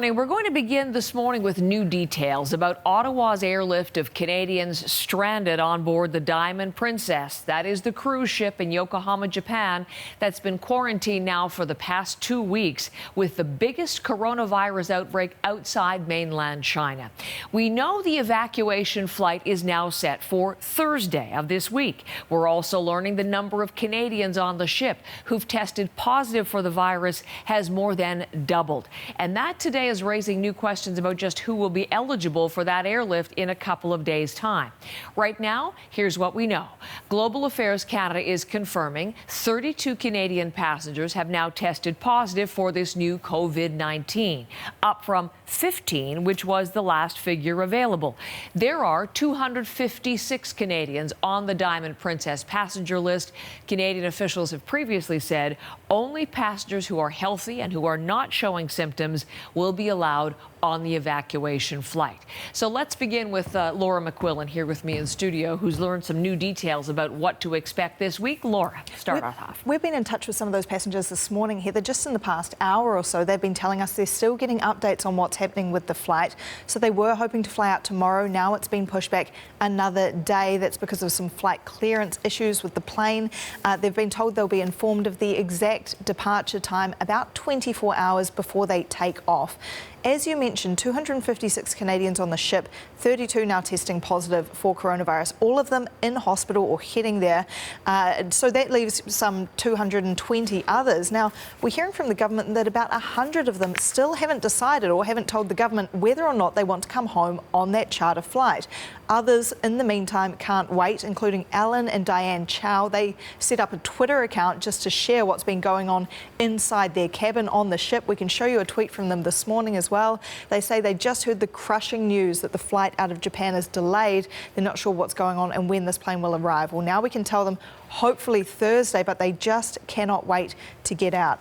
We're going to begin this morning with new details about Ottawa's airlift of Canadians stranded on board the Diamond Princess. That is the cruise ship in Yokohama, Japan, that's been quarantined now for the past 2 weeks with the biggest coronavirus outbreak outside mainland China. We know the evacuation flight is now set for Thursday of this week. We're also learning the number of Canadians on the ship who've tested positive for the virus has more than doubled. And that today is raising new questions about just who will be eligible for that airlift in a couple of days' time. Right now, here's what we know. Global Affairs Canada is confirming 32 Canadian passengers have now tested positive for this new COVID-19, up from 15, which was the last figure available. There are 256 Canadians on the Diamond Princess passenger list. Canadian officials have previously said only passengers who are healthy and who are not showing symptoms will be allowed on the evacuation flight. So let's begin with Laura McQuillan here with me in studio, who's learned some new details about what to expect this week. Laura, start us off. We've been in touch with some of those passengers this morning, Heather. Just in the past hour or so, they've been telling us they're still getting updates on what's happening with the flight. So they were hoping to fly out tomorrow. Now it's been pushed back another day. That's because of some flight clearance issues with the plane. They've been told they'll be informed of the exact departure time about 24 hours before they take off. As you mentioned, 256 Canadians on the ship, 32 now testing positive for coronavirus, all of them in hospital or heading there. So that leaves some 220 others. Now, we're hearing from the government that about 100 of them still haven't decided or haven't told the government whether or not they want to come home on that charter flight. Others, in the meantime, can't wait, including Alan and Diane Chow. They set up a Twitter account just to share what's been going on inside their cabin on the ship. We can show you a tweet from them this morning as well. They say they just heard the crushing news that the flight out of Japan is delayed. They're not sure what's going on and when this plane will arrive. Well, now we can tell them hopefully Thursday, but they just cannot wait to get out.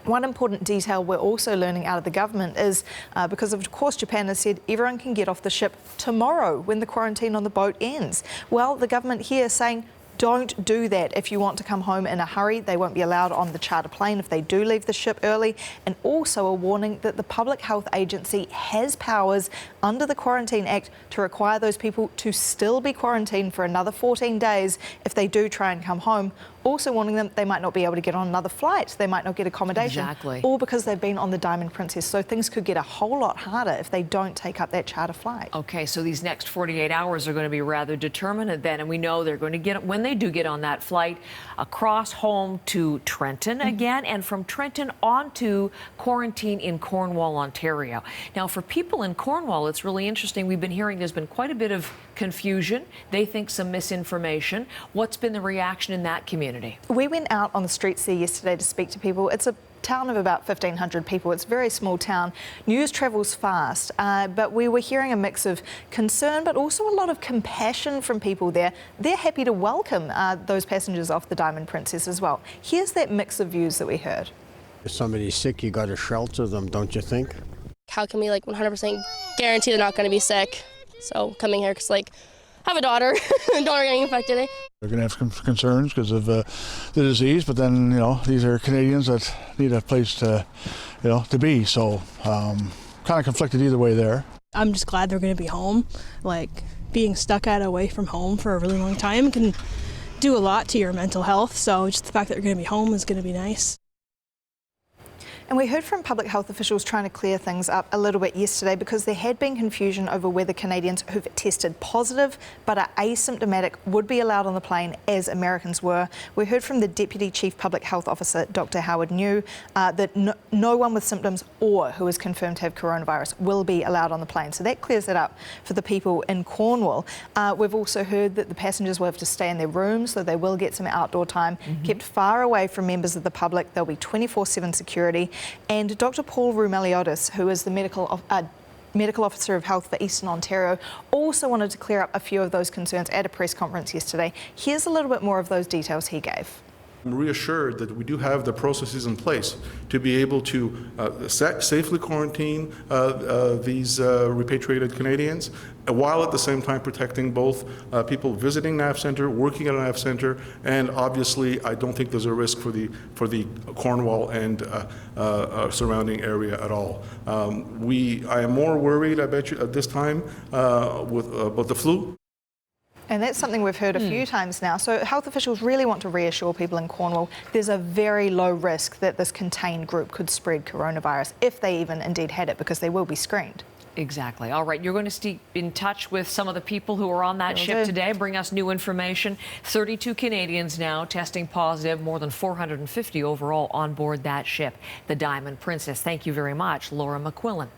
One important detail we're also learning out of the government is because of course Japan has said everyone can get off the ship tomorrow when the quarantine on the boat ends. Well, the government here is saying don't do that. If you want to come home in a hurry, they won't be allowed on the charter plane if they do leave the ship early. And also a warning that the Public Health Agency has powers under the Quarantine Act to require those people to still be quarantined for another 14 days if they do try and come home. Also warning them they might not be able to get on another flight. They might not get accommodation. Exactly. Or because they've been on the Diamond Princess. So things could get a whole lot harder if they don't take up that charter flight. Okay, so these next 48 hours are going to be rather determinant then. And we know they're going to get, when they do get on that flight, across home to Trenton again, and from Trenton on to quarantine in Cornwall, Ontario. Now, for people in Cornwall, it's really interesting. We've been hearing there's been quite a bit of confusion. They think some misinformation. What's been the reaction in that community? We went out on the streets there yesterday to speak to people. It's a town of about 1,500 people. It's a very small town. News travels fast, but we were hearing a mix of concern, but also a lot of compassion from people there. They're happy to welcome those passengers off the Diamond Princess as well. Here's that mix of views that we heard. If somebody's sick, you got to shelter them, don't you think? How can we 100% guarantee they're not going to be sick? So coming here, because I have a daughter, getting infected. They're going to have some concerns because of the disease, but then, these are Canadians that need a place to, to be. So kind of conflicted either way there. I'm just glad they're going to be home. Being stuck away from home for a really long time can do a lot to your mental health. So just the fact that they're going to be home is going to be nice. And we heard from public health officials trying to clear things up a little bit yesterday because there had been confusion over whether Canadians who've tested positive but are asymptomatic would be allowed on the plane as Americans were. We heard from the Deputy Chief Public Health Officer, Dr. Howard New, that no one with symptoms or who is confirmed to have coronavirus will be allowed on the plane. So that clears it up for the people in Cornwall. We've also heard that the passengers will have to stay in their rooms, so they will get some outdoor time, kept far away from members of the public. There'll be 24/7 security. And Dr. Paul Roumeliotis, who is the medical officer of health for Eastern Ontario, also wanted to clear up a few of those concerns at a press conference yesterday. Here's a little bit more of those details he gave. I'm reassured that we do have the processes in place to be able to safely quarantine these repatriated Canadians, while at the same time protecting both people visiting NAV Centre, working at a NAV Centre, and obviously I don't think there's a risk for the Cornwall and surrounding area at all. I am more worried, I bet you, at this time about the flu. And that's something we've heard a few times now. So health officials really want to reassure people in Cornwall there's a very low risk that this contained group could spread coronavirus, if they even indeed had it, because they will be screened. Exactly. All right, you're going to stay in touch with some of the people who are on that ship today, bring us new information. 32 Canadians now testing positive, more than 450 overall on board that ship, the Diamond Princess. Thank you very much, Laura McQuillan.